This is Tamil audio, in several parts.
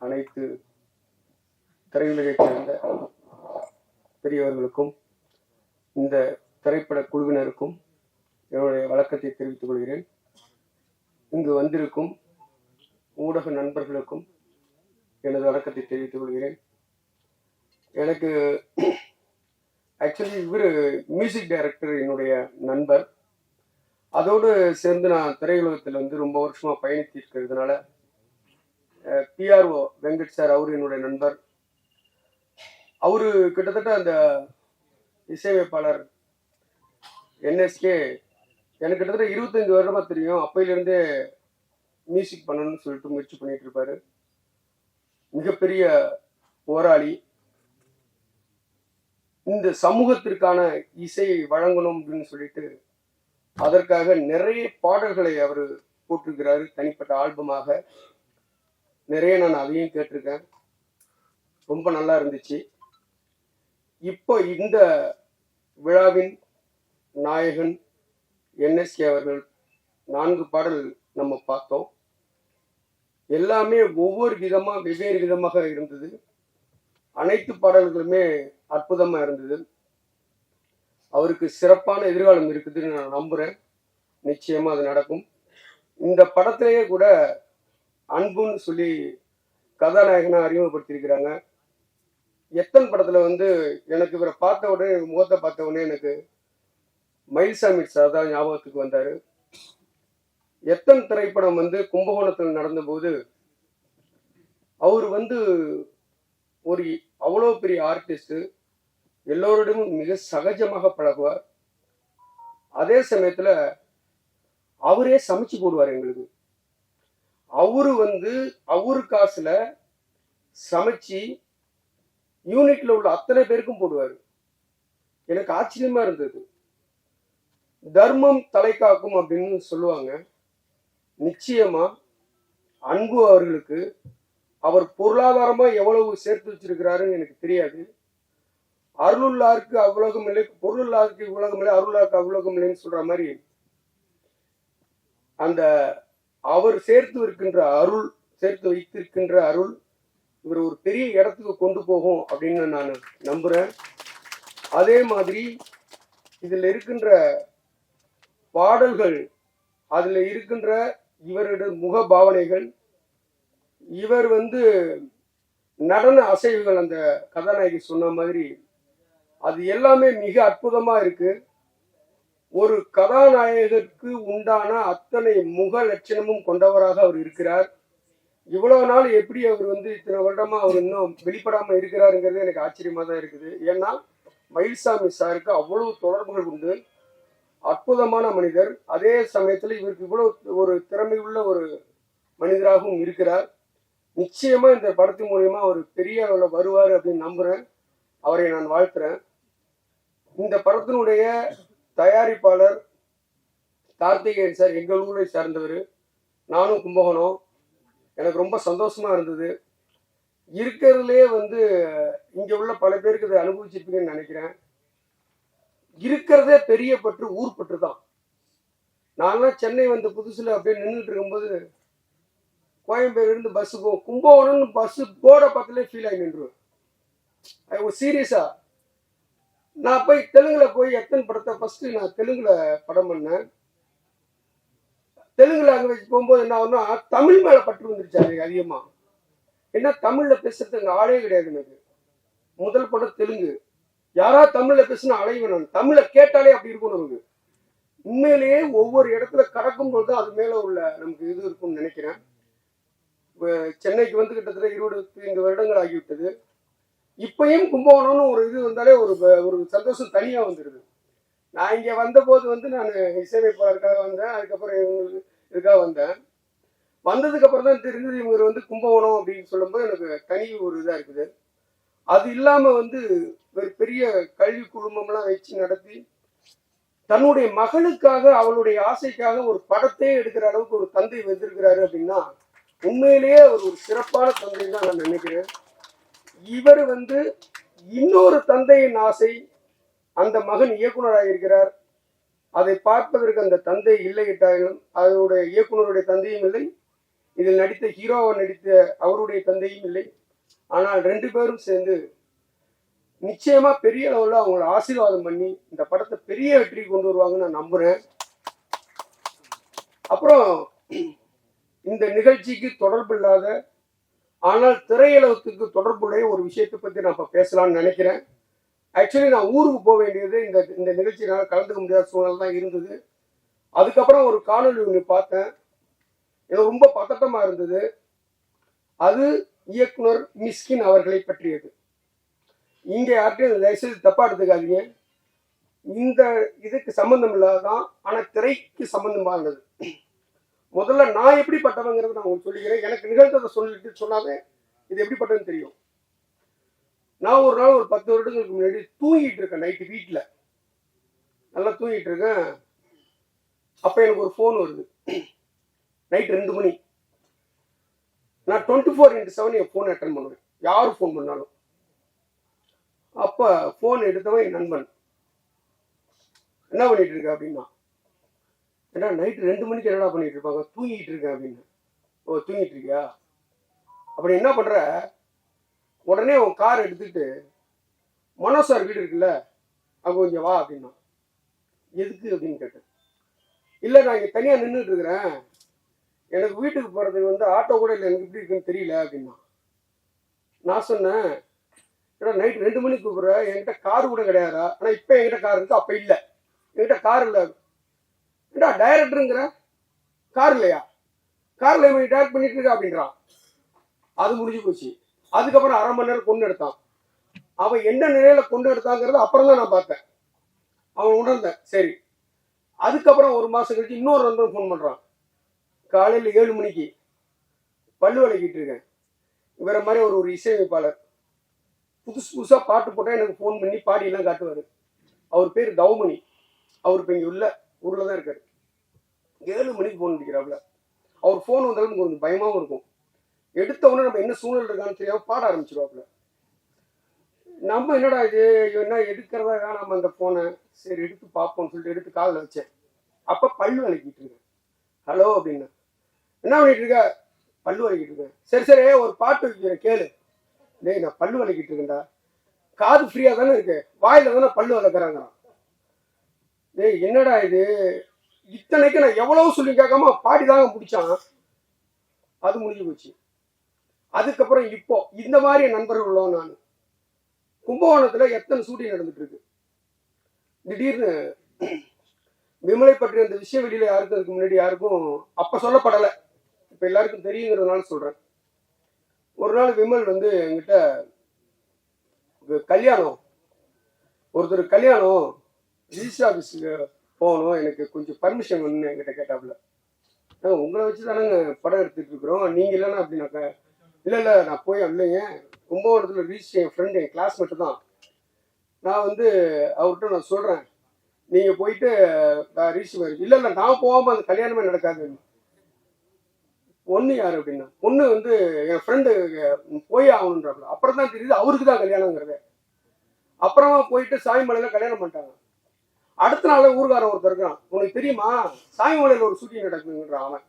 அனைத்து திரையுலகைச் சேர்ந்த பெரியவர்களுக்கும் இந்த திரைப்பட குழுவினருக்கும் என்னுடைய வணக்கத்தை தெரிவித்துக் கொள்கிறேன். இங்கு வந்திருக்கும் ஊடக நண்பர்களுக்கும் எனது வணக்கத்தை தெரிவித்துக் கொள்கிறேன். எனக்கு ஆக்சுவலி இவர் மியூசிக் டைரக்டர், என்னுடைய நண்பர். அதோடு சேர்ந்து நான் திரையுலகத்தில் வந்து ரொம்ப வருஷமா பயணித்து இருக்கிறதுனால பிஆர்ஓ வெங்கட் சார், அவரு என்னுடைய நண்பர். அவரு கிட்டத்தட்ட அந்த இசையமைப்பாளர் என்எஸ்கே எனக்கு கிட்டத்தட்ட 25 வருடமா தெரியும். அப்பையிலிருந்தே மியூசிக் பண்ணணும்னு சொல்லிட்டு முயற்சி பண்ணிட்டு இருப்பாரு. மிகப்பெரிய போராளி. இந்த சமூகத்திற்கான இசையை வழங்கணும் அப்படின்னு சொல்லிட்டு அதற்காக நிறைய பாடல்களை அவர் போட்டிருக்கிறாரு, தனிப்பட்ட ஆல்பமாக. நிறைய நான் அதையும் கேட்டிருக்கேன், ரொம்ப நல்லா இருந்துச்சு. இப்போ இந்த விழாவின் நாயகன் என்எஸ்கே அவர்கள் 4 பாடல் நம்ம பார்த்தோம். எல்லாமே ஒவ்வொரு விதமா வெவ்வேறு விதமாக இருந்தது. அனைத்து பாடல்களுமே அற்புதமா இருந்தது. அவருக்கு சிறப்பான எதிர்காலம் இருக்குதுன்னு நான் நம்புறேன். நிச்சயமா அது நடக்கும். இந்த படத்திலேயே கூட அன்புன்னு சொல்லி கதாநாயகனா அறிமுகப்படுத்தியிருக்கிறாங்க. எத்தன் படத்துல வந்து எனக்கு இவரை பார்த்த உடனே, முகத்தை பார்த்த உடனே எனக்கு மயில்சாமி சார் தான் ஞாபகத்துக்கு வந்தாரு. எத்தன் திரைப்படம் வந்து கும்பகோணத்தில் நடந்தபோது அவர் வந்து ஒரு அவ்வளோ பெரிய ஆர்டிஸ்ட், எல்லோரிடமும் மிக சகஜமாக பழகுவார். அதே சமயத்துல அவரே சமைச்சு போடுவார் எங்களுக்கு. அவரு வந்து அவரு காசுல சமைச்சு யூனிட்ல உள்ள அத்தனை பேருக்கும் போடுவார். எனக்கு ஆச்சரியமா இருந்தது. தர்மம் தலை காக்கும் அப்படின்னு சொல்லுவாங்க. நிச்சயமா அன்பு அவர்களுக்கு அவர் பொருளாதாரமா எவ்வளவு சேர்த்து வச்சிருக்கிறாருன்னு எனக்கு தெரியாது. அருளுள்ளாருக்கு அவ்வுலகம் இல்லை, பொருளுள்ளாருக்கு இவ்வுலகம் இல்லை, அருளாருக்கு அவ்வுலகம் இல்லைன்னு சொல்ற மாதிரி அந்த அவர் சேர்த்து வைத்திருக்கின்ற அருள் இவர் ஒரு பெரிய இடத்துக்கு கொண்டு போகும் அப்படின்னு நான் நம்புறேன். அதே மாதிரி இதுல இருக்கின்ற பாடல்கள், அதுல இருக்கின்ற இவருடைய முக பாவனைகள், இவர் வந்து நடன அசைவுகள், அந்த கதாநாயகி சொன்ன மாதிரி அது எல்லாமே மிக அற்புதமா இருக்கு. ஒரு கதாநாயகருக்கு உண்டான அத்தனை முக லட்சணமும் கொண்டவராக அவர் இருக்கிறார். இவ்வளவு நாள் எப்படி அவர் வந்து இத்தனை வருடமா அவர் இன்னும் வெளிப்படாம இருக்கிறாருங்கிறது எனக்கு ஆச்சரியமா தான் இருக்குது. ஏன்னா மயில்சாமி சாருக்கு அவ்வளவு தொடர்புகள் உண்டு. அற்புதமான மனிதர். அதே சமயத்துல இவருக்கு இவ்வளவு ஒரு திறமை உள்ள ஒரு மனிதராகவும் இருக்கிறார். நிச்சயமா இந்த படத்தின் மூலியமா ஒரு பெரிய அளவுல வருவாரு அப்படின்னு நம்புறேன். அவரை நான் வாழ்த்துறேன். இந்த படத்தினுடைய தயாரிப்பாளர் கார்த்திகேயன் சார் எங்கள் ஊரை சார்ந்தவர். நானும் கும்பகோணம். எனக்கு ரொம்ப சந்தோஷமா இருந்தது. இருக்கிறதுலே வந்து இங்க உள்ள பல பேருக்கு இதை அனுபவிச்சிருப்பீங்கன்னு நினைக்கிறேன். இருக்கிறதே பெரிய பற்று ஊர் பற்று தான். நான்லாம் சென்னை வந்த புதுசுல அப்படியே நின்றுட்டு இருக்கும்போது கோயம்பேடு இருந்து பஸ்ஸு போகும், கும்பகோணம்னு பஸ் போட பக்கத்துலேயே ஃபீல் ஆகி நின்றுவேன். சீரியஸா நான் போய் தெலுங்குல எத்தனை படத்தை ஃபர்ஸ்ட் நான் தெலுங்குல படம் பண்ணேன். தெலுங்கு லாங்குவேஜ் போகும்போது என்ன ஆகும்னா தமிழ் மேல பற்று வந்துருச்சு அது அதிகமா. ஏன்னா தமிழ்ல பேசுறதுக்கு ஆளே கிடையாது எனக்கு. முதல் படம் தெலுங்கு. யாராவது தமிழ்ல பேசுனா அலைவேன் நான். தமிழை கேட்டாலே அப்படி இருக்கும் நமக்கு. உண்மையிலேயே ஒவ்வொரு இடத்துல கடக்கும் போது அது மேல உள்ள நமக்கு இது இருக்கும்னு நினைக்கிறேன். சென்னைக்கு வந்து கிட்டத்தட்ட 25 வருடங்கள் ஆகிவிட்டது. இப்பயும் கும்பகோணம்னு ஒரு இது வந்தாலே ஒரு சந்தோஷம் தனியா வந்துடுது. நான் இங்க வந்த போது வந்து நான் இசையமைப்பாளருக்காக வந்தேன். அதுக்கப்புறம் இவங்களுக்கு இதுக்காக வந்தேன். வந்ததுக்கு அப்புறம் தான் தெரிஞ்சது இவங்க வந்து கும்பகோணம் அப்படின்னு சொல்லும்போது எனக்கு தனி ஒரு இதா இருக்குது. அது இல்லாம வந்து ஒரு பெரிய கல்வி குழுமம்லாம் வச்சு நடத்தி தன்னுடைய மகளுக்காக, அவளுடைய ஆசைக்காக ஒரு படத்தையே எடுக்கிற அளவுக்கு ஒரு தந்தை வந்திருக்கிறாரு அப்படின்னா உண்மையிலேயே அவர் ஒரு சிறப்பான தந்தை தான் நான் நினைக்கிறேன். இவர் வந்து இன்னொரு தந்தையின் ஆசை, அந்த மகன் இயக்குனராக இருக்கிறார். அதை பார்ப்பதற்கு அந்த தந்தை இல்லை என்றாலும் அதனுடைய இயக்குனருடைய தந்தையும் இல்லை, இதில் நடித்த ஹீரோவை நடித்த அவருடைய தந்தையும் இல்லை. ஆனால் 2 பேரும் சேர்ந்து நிச்சயமா பெரிய அளவில் அவங்கள ஆசீர்வாதம் பண்ணி இந்த படத்தை பெரிய வெற்றி கொண்டு வருவாங்கன்னு நான் நம்புறேன். அப்புறம் இந்த நிகழ்ச்சிக்கு தொடர்பு இல்லாத ஆனால் திரையுலகத்துக்கு தொடர்புடைய ஒரு விஷயத்தை பற்றி நான் இப்போ பேசலாம்னு நினைக்கிறேன். ஆக்சுவலி நான் ஊருக்கு போக வேண்டியது இந்த நிகழ்ச்சியினால் கலந்துக்க முடியாத சூழ்நிலை தான் இருந்தது. அதுக்கப்புறம் ஒரு காணொலி ஒன்று பார்த்தேன், எனக்கு ரொம்ப பதட்டமாக இருந்தது. அது இயக்குனர் மிஸ்கின் அவர்களை பற்றியது. இங்கே யார்கிட்டையும் தயவுசெய்து தப்பா எடுத்துக்காதீங்க. இந்த இதுக்கு சம்பந்தம் இல்லாதான், ஆனால் திரைக்கு சம்பந்தமானது. முதல்ல நான் எப்படிப்பட்டவங்கிறத நான் உங்களுக்கு சொல்லிக்கிறேன். எனக்கு நிகழ்ந்ததை சொன்னாவே இது எப்படிப்பட்டதுன்னு தெரியும். நான் ஒரு நாள் ஒரு 10 வருடங்களுக்கு முன்னாடி தூங்கிட்டு இருக்கேன், நைட்டு வீட்டில் நல்லா தூங்கிட்டு இருக்கேன். அப்போ எனக்கு ஒரு ஃபோன் வருது, நைட் 2 மணி. நான் 24x7 என் ஃபோன் அட்டன் பண்ணுவேன், யார் ஃபோன் பண்ணாலும். அப்போ ஃபோன் எடுத்தவன் என் நண்பன். என்ன பண்ணிட்டு இருக்க அப்படின்னா, ஏன்னா நைட்டு 2 மணிக்கு என்னடா பண்ணிட்டு இருப்பாங்க, தூங்கிட்டு இருக்கேன் அப்படின்னு. ஓ தூங்கிட்டு இருக்கியா, அப்படி என்ன பண்ற, உடனே உன் கார் எடுத்துட்டு மனோஜ் சார் வீடு இருக்குல்ல அங்கே கொஞ்சம் வா அப்படின்னா. எதுக்கு அப்படின்னு கேட்டேன். இல்லை நான் இங்கே தனியாக நின்றுட்டு இருக்கிறேன், எனக்கு வீட்டுக்கு போகிறதுக்கு ஆட்டோ கூட இல்லை, எனக்கு எப்படி இருக்குன்னு தெரியல அப்படின்னா. நான் சொன்னேன், ஏன்னா நைட் 2 மணிக்கு கூப்பிட்ற, என்கிட்ட கார் கூட கிடையாதா? ஆனால் இப்போ என்கிட்ட கார் இருக்கு, அப்போ இல்லை, என்கிட்ட கார் இல்லை. ஏடா டைரக்டருங்கிற, கார் இல்லையா? காரில் டைரக்ட் பண்ணிட்டு இருக்கா அப்படின்றான். அது முடிஞ்சு போச்சு. அதுக்கப்புறம் 1/2 மணி நேரம் கொண்டு எடுத்தான். அவன் என்ன நிலையில கொண்டு எடுத்தாங்கிறது அப்புறம் தான் நான் பார்த்தேன், அவன் உணர்ந்தேன். சரி, அதுக்கப்புறம் 1 மாசம் கழிச்சு இன்னொரு நண்பன் ஃபோன் பண்றான். காலையில் 7 மணிக்கு பல்லு விளக்கிட்டு இருக்கேன். இவரை மாதிரி ஒரு இசையமைப்பாளர் புதுசா பாட்டு போட்டால் எனக்கு ஃபோன் பண்ணி பாடியெல்லாம் காட்டுவார். அவர் பேர் தௌமணி. அவர் இப்போ இங்கே உள்ள ஊரில் தான் இருக்காரு. 7 மணிக்கு ஃபோன் அடிக்கிறாப்புல. அவர் ஃபோன் வந்தாலும் எனக்கு கொஞ்சம் பயமாகவும் இருக்கும். எடுத்த உடனே நம்ம என்ன சூழ்நிலை இருக்கான்னு தெரியாமல் பாட ஆரம்பிச்சிருவாப்புல. நம்ம என்னடா இது என்ன எடுக்கிறதா நம்ம அந்த ஃபோனை, சரி எடுத்து பார்ப்போம்னு சொல்லிட்டு எடுத்து காதில் வச்சேன். அப்போ பல்லு விளக்கிட்டு இருக்கேன். ஹலோ அப்படின்னு. என்ன பண்ணிட்டு இருக்க? பல்லு விளக்கிட்டு இருக்கேன். சரி சரி ஒரு பாட்டு வைக்கிறேன் கேளு. டேய் நான் பல்லு விளக்கிட்டு இருக்கேன்டா. காது ஃப்ரீயாக தானே இருக்கு, வாயில தானே பல்லு விளக்குறாங்கிறான். டேய் என்னடா இது, இத்தனைக்கு நான் எவ்வளவு சொல்லி கேட்காம பாடி தாங்க முடிச்சான். அது முடிஞ்சு போச்சு. அதுக்கப்புறம் இப்போ இந்த மாதிரி நண்பர்கள் உள்ளோம். நான் கும்பகோணத்துல எத்தனை ஷூட்டிங் நடந்துட்டு இருக்கு. திடீர்னு விமலை பற்றி அந்த விஷயம் வெளியில யாருக்கும் அதுக்கு முன்னாடி யாருக்கும் அப்ப சொல்லப்படலை, இப்ப எல்லாருக்கும் தெரியுங்கிறதுனால சொல்றேன். ஒரு நாள் விமல் என்கிட்ட கல்யாணம், ஒருத்தர் கல்யாணம், ரிஜிஸ்டர் ஆஃபீஸுக்கு போகணும், எனக்கு கொஞ்சம் பர்மிஷன் வேணும்னு என்கிட்ட கேட்டாப்புல. உங்களை வச்சு தானேங்க படம் எடுத்துட்டு இருக்கிறோம், நீங்க இல்லைன்னா அப்படின்னாக்க, இல்லை இல்லை நான் போய் இல்லைங்க, கும்பகோணத்தில் ரிஜிஸ்டர் என் ஃப்ரெண்டு என் கிளாஸ்மேட்டு தான், நான் அவர்கிட்ட நான் சொல்கிறேன், நீங்கள் போயிட்டு ரிஜிஸ்டர். இல்லை இல்லை நான் போகாமல் அந்த கல்யாணமே நடக்காது. பொண்ணு யார் அப்படின்னா, பொண்ணு என் ஃப்ரெண்டு போய் ஆகணுன்றாப்புல. அப்புறம் தான் தெரியுது அவருக்கு தான் கல்யாணங்கிறது. அப்புறமா போயிட்டு சாமிமலையில் கல்யாணம் பண்ணிட்டாங்க. அடுத்த நாள் ஊர்காரன் ஒருத்தர் இருக்கான், உனக்கு தெரியுமா சாமிமலையில் ஒரு ஷூட்டிங் நடக்குதுங்கிறான். அவன்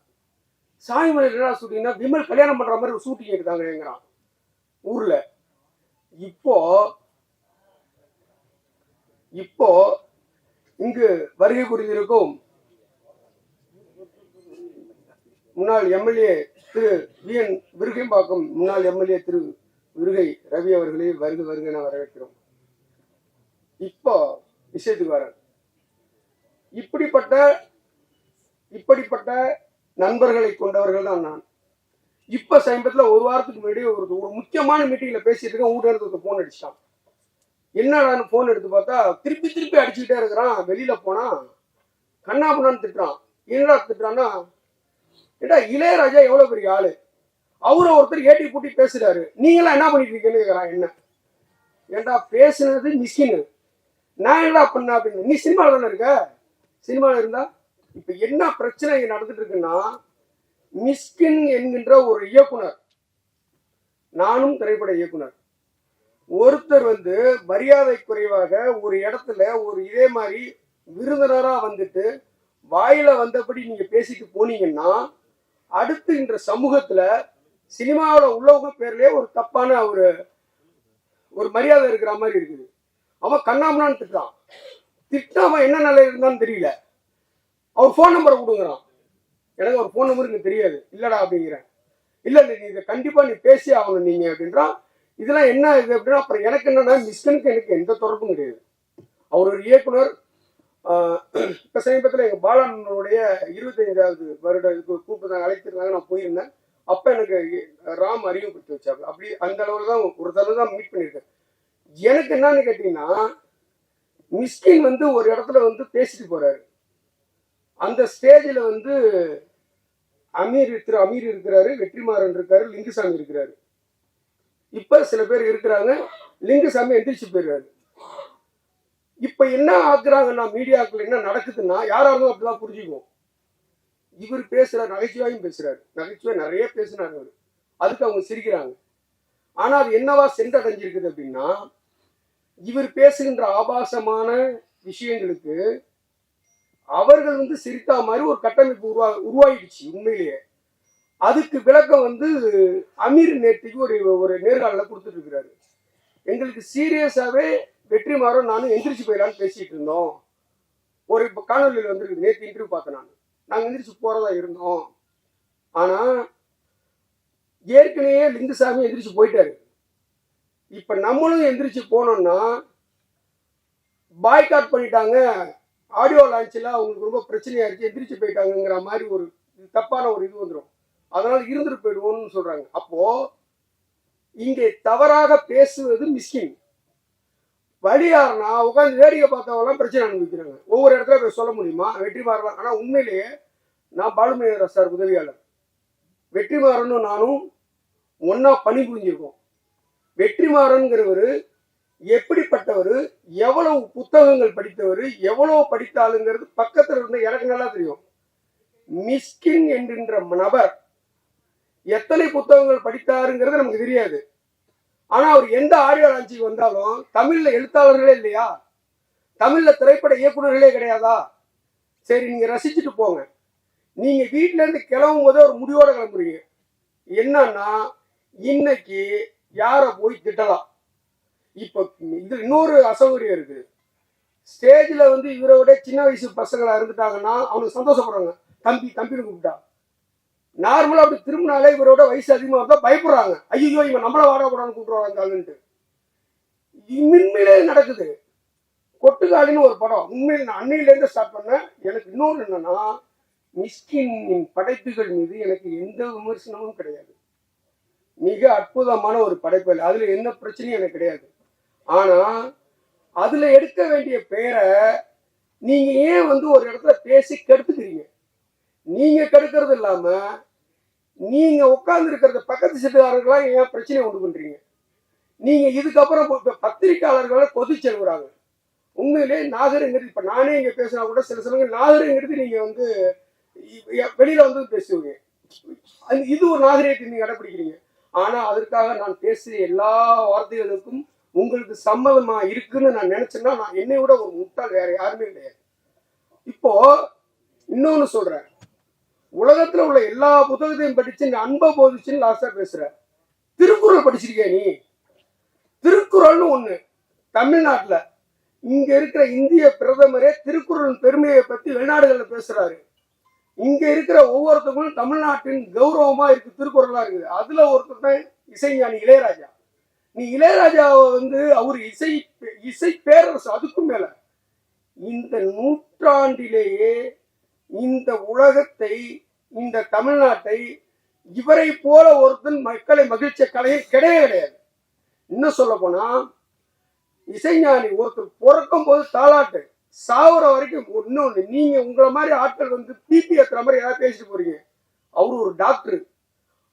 சாமிமலையில் என்ன ஷூட்டிங்னா விமல் கல்யாணம் பண்ற மாதிரி ஒரு ஷூட்டிங் எடுத்தாங்கிறான் ஊர்ல. இப்போ இங்கு வருகை புரிந்திருக்கும் முன்னாள் எம்எல்ஏ திரு VN விருகைம்பாக்கம் முன்னாள் எம்எல்ஏ திரு விருகை ரவி அவர்களே வருக வருக என வரவேற்கிறோம். இப்போ விஷயத்துக்கு வர, இப்படிப்பட்ட நண்பர்களை கொண்டவர்கள் தான் நான். இப்ப சமீபத்தில் 1 வாரத்துக்கு முன்னாடி ஒரு முக்கியமான மீட்டிங்ல பேசிட்டு இருக்கேன். ஊடகத்துக்கு போன் அடிச்சிட்டான். என்னடான்னு போன் எடுத்து பார்த்தா திருப்பி அடிச்சுக்கிட்டே இருக்கிறான். வெளியில போனா கண்ணா பண்ணான்னு திட்டுறான். என்னடா திட்டுறான்னா, ஏடா இளையராஜா எவ்வளவு பெரிய ஆளு, அவரை ஒருத்தர் ஏட்டி பூட்டி பேசுறாரு, நீங்களாம் என்ன பண்ணிட்டு இருக்கீங்கன்னு கேட்கறான். என்ன ஏண்டா பேசுனது மிஸ்கின், நான் என்னடா பண்ண அப்படின்னு. நீ சினிமாவில் தானே இருக்க, சினிமாவில் இருந்தா இப்ப என்ன பிரச்சனை இங்க நடந்துட்டு இருக்குன்னா, மிஸ்கின் என்கின்ற ஒரு இயக்குனர், நானும் திரைப்பட இயக்குனர், ஒருத்தர் மரியாதை குறைவாக ஒரு இடத்துல ஒரு இதே மாதிரி விருந்தினரா வாயில வந்தபடி நீங்க பேசிட்டு போனீங்கன்னா அடுத்து இந்த சமூகத்துல சினிமாவில் உள்ளவங்க பேர்லயே ஒரு தப்பான ஒரு மரியாதை இருக்கிற மாதிரி இருக்குது. அவன் கண்ணாமனான்னு திட்டான். அவன் என்ன நிலை இருந்தான்னு தெரியல. அவர் ஃபோன் நம்பரை கொடுங்குறான். எனக்கு ஒரு ஃபோன் நம்பர் எனக்கு தெரியாது. இல்லடா அப்படிங்கிறேன். இல்ல நீ இதை கண்டிப்பா நீ பேசி ஆகணும் நீங்க அப்படின்றான். இதெல்லாம் என்ன இது அப்படின்னா, அப்புறம் எனக்கு என்னன்னா மிஸ்கனுக்கு எனக்கு எந்த தொடர்பும் கிடையாது. அவர் ஒரு இயக்குனர். இப்ப சமீபத்தில் எங்க பாலனுடைய 25வது வருட கூப்பிட்டு அழைத்திருந்தாங்க. நான் போயிருந்தேன். அப்ப எனக்கு ராம் அறிமுகப்படுத்தி வச்சாங்க. அப்படி அந்த அளவுல தான் ஒரு தடவை தான் மீட் பண்ணியிருக்கேன். எனக்கு என்னன்னு கேட்டீங்கன்னா, மிஸ்கின் வந்து ஒரு இடத்துல வந்து பேசிட்டு போறாரு. அந்த ஸ்டேஜில் வந்து திரு அமீர் இருக்கிறாரு, வெற்றிமாறன் இருக்காரு, லிங்குசாமி இருக்கிறாரு. இப்ப சில பேர் இருக்கிறாங்க. லிங்குசாமி எந்திரிச்சு போயிடுறாரு. இப்ப என்ன ஆக்குறாங்கன்னா, மீடியாக்கள் என்ன நடக்குதுன்னா, யாராலும் அப்படிதான் புரிஞ்சுக்குவோம். இவர் பேசுறாரு, நகைச்சுவையும் பேசுறாரு, நகைச்சுவை நிறைய பேசினார் அவர். அதுக்கு அவங்க சிரிக்கிறாங்க. ஆனா அது என்னவா சென்றடைஞ்சிருக்குது அப்படின்னா, இவர் பேசுகின்ற ஆபாசமான விஷயங்களுக்கு அவர்கள் வந்து சிரித்தா மாதிரி ஒரு கட்டமைப்பு உருவாயிடுச்சு. உண்மையிலேயே அதுக்கு விளக்கம் வந்து அமீர் நேற்றுக்கு ஒரு நேர்காணல கொடுத்துட்டு இருக்கிறாரு. எங்களுக்கு சீரியஸாவே வெற்றிமாறன் நானும் எந்திரிச்சு போயிடலான்னு பேசிட்டு இருந்தோம். ஒரு காணொலியில் வந்துருக்கு. நேற்று இன்டர்வியூ பார்த்தேன். நாங்க எந்திரிச்சு போறதா இருந்தோம். ஆனா ஏற்கனவே லிங்குசாமி எந்திரிச்சு போயிட்டாரு. இப்ப நம்மளும் எந்திரிச்சு போனோம்னா பாய்காட் பண்ணிட்டாங்க, ஆடியோ லான்ச்சில் அவங்களுக்கு ரொம்ப பிரச்சனையா இருக்கு, எந்திரிச்சு போயிட்டாங்கிற மாதிரி ஒரு தப்பான ஒரு இது வந்துடும். அதனால இருந்துட்டு போயிடுவோம்னு சொல்றாங்க. அப்போ இங்கே தவறாக பேசுவது மிஸ்கின். வழியாருனா உட்காந்து வேடிக்கை பார்த்தவங்களாம் பிரச்சனை அனுபவிக்கிறாங்க. ஒவ்வொரு இடத்துல போய் சொல்ல முடியுமா வெற்றிமாறன்? ஆனா உண்மையிலேயே நான் பாலுமகேந்திரா சார் உதவியாளர். வெற்றிமாறனும் நானும் ஒன்னா பணிபுரிஞ்சிருக்கோம். வெற்றிமாறன்கிறவர் எப்படிப்பட்டவர், எவ்வளவு புத்தகங்கள் படித்தவர், எவ்வளவு படித்தாளுங்கிறது பக்கத்துல இருந்த எனக்கு நல்லா தெரியும். மிஸ்கின் என்கின்ற நபர் எத்தனை புத்தகங்கள் படித்தாருங்கிறது நமக்கு தெரியாது. ஆனா அவர் எந்த ஆடியோ லான்ச்சுக்கு வந்தாலும் தமிழ்ல எழுத்தாளர்களே இல்லையா, தமிழ்ல திரைப்பட இயக்குநர்களே கிடையாதா? சரி, நீங்க ரசிச்சுட்டு போங்க. நீங்க வீட்டுல இருந்து கிளம்பும் போதே ஒரு முடிவோட கிளம்புறீங்க. என்னன்னா இன்னைக்கு யார போய் திட்டலாம். இப்ப இது இன்னொரு அசௌகரியம் இருக்கு. ஸ்டேஜ்ல வந்து இவரை விட சின்ன வயசு பசங்களா இருந்துட்டாங்கன்னா அவனுக்கு சந்தோஷப்படுறாங்க. தம்பி தம்பின்னு கூப்பிட்டா. நார்மலா அப்படி திரும்பினாலே இவரோட வயசு அதிகமா இருந்தா பயப்படுறாங்க. ஐயோ இவன் நம்மள வாடக்கூடாதுன்னு கூப்பிடுவாங்க. உண்மையிலே நடக்குது. கொட்டுக்காலின்னு ஒரு படம் உண்மையில நான் அன்னையில இருந்து ஸ்டார்ட் பண்ணேன். எனக்கு இன்னொன்று என்னன்னா, மிஸ்கின் படைப்புகள் மீது எனக்கு எந்த விமர்சனமும் கிடையாது. மிக அற்புதமான ஒரு படைப்பு. அதுல என்ன பிரச்சனையும் எனக்கு கிடையாது. ஆனா அதுல எடுக்க வேண்டிய பெயரை நீங்க ஏன் வந்து ஒரு இடத்துல பேசி கெடுத்துக்கிறீங்க? நீங்க கெடுக்கிறது இல்லாம நீங்க உட்கார்ந்து இருக்கிறத பக்கத்து சீட்டுக்காரர்களா ஏன் பிரச்சனை உண்டு பண்றீங்க? நீங்க இதுக்கப்புறம் பத்திரிகையாளர்களை கொதி செல்கிறாங்க. உண்மையிலே நாகரிகங்கிறது இப்ப நானே இங்க பேசினா கூட சில சமயம் நாகரிகங்கிறது நீங்க வந்து வெளியில வந்து பேசுவீங்க. இது ஒரு நாகரிகத்தை நீங்க கடைபிடிக்கிறீங்க. ஆனா அதற்காக நான் பேசிய எல்லா வார்த்தைகளுக்கும் உங்களுக்கு சம்மதமா இருக்குன்னு நான் நினைச்சேன்னா நான் என்னை விட ஒரு முட்டாள் வேற யாருமே கிடையாது. இப்போ இன்னொன்னு சொல்றேன். உலகத்துல உள்ள எல்லா புத்தகத்தையும் படிச்சு இந்த அன்பை போதிச்சுன்னு லாஸ்டா பேசுற. திருக்குறள் படிச்சிருக்கியா நீ? திருக்குறள்னு ஒண்ணு தமிழ்நாட்டுல இங்க இருக்கிற இந்திய பிரதமரே திருக்குறள் பெருமையை பத்தி வெளிநாடுகள்ல பேசுறாரு. இங்க இருக்கிற ஒவ்வொருத்தவங்களும் தமிழ்நாட்டின் கௌரவமா இருக்கு, திருக்குறளா இருக்குது. அதுல ஒருத்தர் தான் இசைஞானி இளையராஜா. நீ இளையராஜாவை வந்து அவர் இசை பேரரசு. அதுக்கும் மேல இந்த நூற்றாண்டிலேயே இந்த உலகத்தை, இந்த தமிழ்நாட்டை இவரை போல ஒருத்தன் மக்களை மகிழ்ச்சிய கலையை கிடையாது. இன்னும் சொல்ல போனா இசைஞானி ஒருத்தர் பிறக்கும் போது தாளாட்டு, சாவுற வரைக்கும். இன்னொன்னு, நீங்க உங்களை மாதிரி ஆட்கள் வந்து பிபி ஏத்துற மாதிரி ஏதாவது பேசிட்டு போறீங்க. அவரு ஒரு டாக்டர்.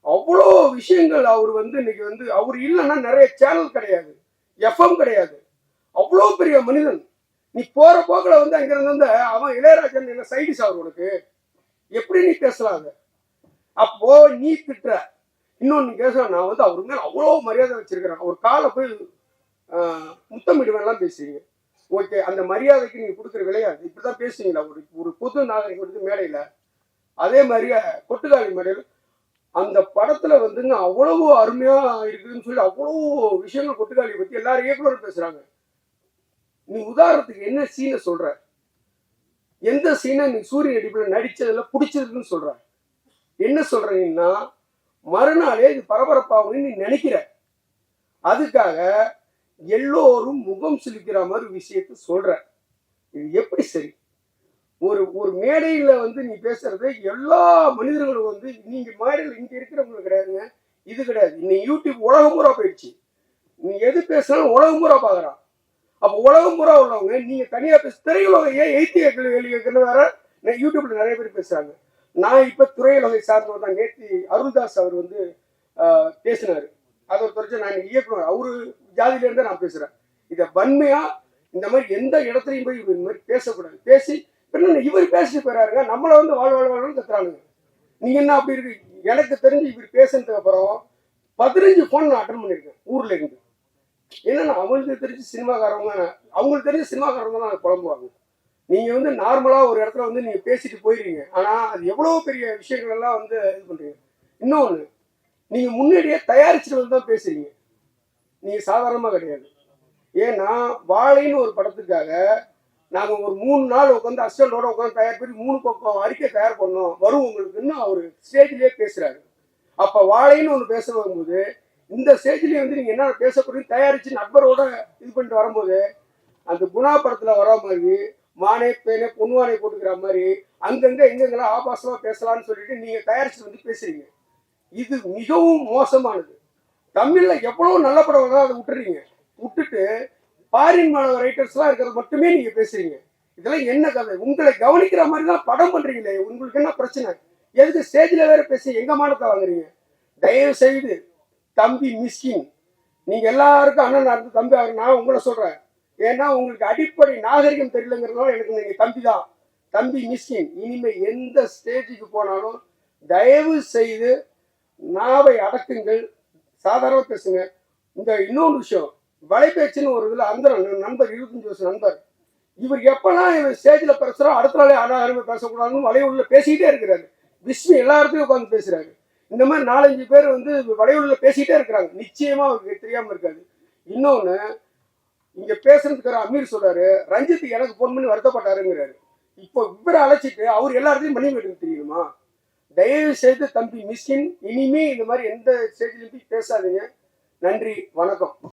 அவ்வளோ விஷயங்கள் அவர் வந்து இன்னைக்கு வந்து அவர் இல்லைன்னா நிறைய சேனல் கிடையாது, எஃப்எம் கிடையாது. அவ்வளோ பெரிய மனிதன். நீ போற போக்குல வந்து அங்கிருந்து வந்து அவன் இளையராஜன் என்ன சைடிஸ் அவர் உனக்கு எப்படி நீ பேசலாங்க? அப்போ நீ திட்டுற. இன்னொன்னு பேசலாம், நான் வந்து அவரு மேல அவ்வளோ மரியாதை வச்சிருக்கிறேன், ஒரு காலை போய் முத்தமிடுவேன்லாம் பேசுறீங்க. ஓகே, அந்த மரியாதைக்கு நீங்க கொடுக்குற விளையாது இப்படிதான் பேசுவீங்களா? ஒரு பொது நாகரிகம் மேடையில அதே மாதிரி கொட்டுக்காளி மேடையில் அந்த படத்துல வந்துங்க அவ்வளவு அருமையா இருக்குதுன்னு சொல்லி அவ்வளவு விஷயங்கள் கொட்டுக்காளியை பத்தி எல்லாரும் இயக்குனரும் பேசுறாங்க. நீ உதாரணத்துக்கு என்ன சீனை சொல்ற, எந்த சீனை நீ சூரிய நடிப்புல நடிச்சதுல பிடிச்சதுன்னு சொல்ற, என்ன சொல்றீங்கன்னா மறுநாளே இது பரபரப்பாகுன்னு நீ நினைக்கிற, அதுக்காக எல்லோரும் முகம் சுளிக்கிற மாதிரி விஷயத்த சொல்ற. இது எப்படி சரி? ஒரு ஒரு மேடையில வந்து நீ பேசுறது எல்லா மனிதர்களும் வந்து நீங்க மேடையில் இங்க இருக்கிறவங்களுக்கு கிடையாதுங்க, இது கிடையாது. இன்னைக்கு யூடியூப் உலகம் பூரா போயிடுச்சு. நீ எது பேசினாலும் உலகம் பூரா பாக்குறான். அப்ப உலகம் பூரா உள்ளவங்க நீங்க தனியா பேச திரையுலகம் ஏன் எழுத்து கேள்வி வேற யூடியூப்ல நிறைய பேர் பேசுறாங்க. நான் இப்ப திரையுலகை சார்ந்தவர் தான். நேற்று அருள்தாஸ் அவர் வந்து பேசினாரு. அதை ஒரு தொடர்ச்சி நான் இயக்குனர் அவரு ஜாதியில இருந்தா நான் பேசுறேன். இதை வன்மையா இந்த மாதிரி எந்த இடத்துலையும் போய் இந்த மாதிரி பேசக்கூடாது. பேசி இவர் பேசிட்டு போயிறாருங்க, நம்மள வந்து வாழ்வாழ்வாழ்னு கத்துறானுங்க. நீங்க என்ன அப்படி இருக்கு? எனக்கு தெரிஞ்சு இவர் பேசுனதுக்கு அப்புறம் 15 போன் நான் அட்டன் பண்ணிருக்கேன் ஊர்ல இருந்து. என்னன்னா அவங்களுக்கு தெரிஞ்சு சினிமாக்காரவங்க, அவங்களுக்கு தெரிஞ்ச சினிமாக்காரவங்க தான் குழம்புவாங்க. நீங்க வந்து நார்மலா ஒரு இடத்துல வந்து நீங்க பேசிட்டு போயிருவீங்க, ஆனா அது எவ்வளவு பெரிய விஷயங்கள் எல்லாம் வந்து இது பண்றீங்க. இன்னொன்னு, நீங்க முன்னாடியே தயாரிச்சுட்டு வந்து தான் பேசுறீங்க, நீங்க சாதாரணமா கிடையாது. ஏன்னா வாழைன்னு ஒரு படத்துக்காக நாங்க ஒரு 3 நாள் உட்காந்து அசிஸ்டண்டோட உட்காந்து தயார் பண்ணி 3 பக்கம் அறிக்கை தயார் பண்ணோம் வரும் உங்களுக்குன்னு அவரு ஸ்டேஜ்லயே பேசுறாரு. அப்ப வாழைன்னு ஒண்ணு பேச வரும்போது இந்த ஸ்டேஜ்லயே வந்து நீங்க என்ன பேச போறீங்க தயாரிச்சு நண்பரோட இது பண்ணிட்டு வரும்போது அந்த குணா படத்துல வர மாதிரி மானே பேனே பொன்வானை போட்டுக்கிற மாதிரி அங்கங்க எங்கெங்கெல்லாம் ஆபாசமா பேசலாம்னு சொல்லிட்டு நீங்க தயாரிச்சு வந்து பேசுறீங்க. இது மிகவும் மோசமானது. தமிழ்ல எவ்வளவு நல்ல படம் வந்தாலும் அதை விட்டுறீங்க. விட்டுட்டு ஃபாரின் ரைட்டர்ஸ் எல்லாம் இருக்கிறது மட்டுமே நீங்க பேசுறீங்க. இதெல்லாம் என்ன கதை? உங்களை கவனிக்கிற மாதிரி தான் படம் பண்றீங்களே, உங்களுக்கு என்ன பிரச்சனை? எதுக்கு ஸ்டேஜ்ல வேற பேசி எங்க மானத்தை வாங்குறீங்க? தயவு செய்து தம்பி மிஸ்கின், நீங்க எல்லாருக்கும் அண்ணன் இருந்து தம்பி ஆகுற நான் உங்களை சொல்றேன். ஏன்னா உங்களுக்கு அடிப்படை நாகரிகம் தெரியலங்கிறதுனால எனக்கு நீங்க தம்பி தான். தம்பி மிஸ்கின், இனிமே எந்த ஸ்டேஜுக்கு போனாலும் தயவு செய்து நாவை அடக்குங்கள், சாதாரண பேசுங்க. இந்த இன்னொரு விஷயம், வலைபேச்சுன்னு ஒரு இதுல அந்த நண்பர் 25 வருஷம் நண்பர், இவர் எப்பெல்லாம் இவர் ஸ்டேஜ்ல பேசுறோ அடுத்த நாளே யாருமே பேசக்கூடாதுன்னு வலையுள்ள பேசிக்கிட்டே இருக்கிறாரு. விஷ்ணு எல்லா இடத்துலயும் உட்காந்து பேசுறாரு. இந்த மாதிரி 4-5 பேர் வந்து வலையுள்ள பேசிக்கிட்டே இருக்கிறாங்க. நிச்சயமா அவருக்கு தெரியாம இருக்காது. இன்னொன்னு, இங்க பேசுறதுக்கு அமீர் சொல்றாரு ரஞ்சித் எனக்கு போன் பண்ணி வருத்தப்பட்டாருங்கிறாரு. இப்போ இவரை அழைச்சிட்டு அவர் எல்லாத்தையும் பண்ணி விட்டு தெரியுமா? தயவு செய்து தம்பி மிஸ்கின், இனிமே இந்த மாதிரி எந்த ஸ்டேஜ்லயும் பேசாதீங்க. நன்றி, வணக்கம்.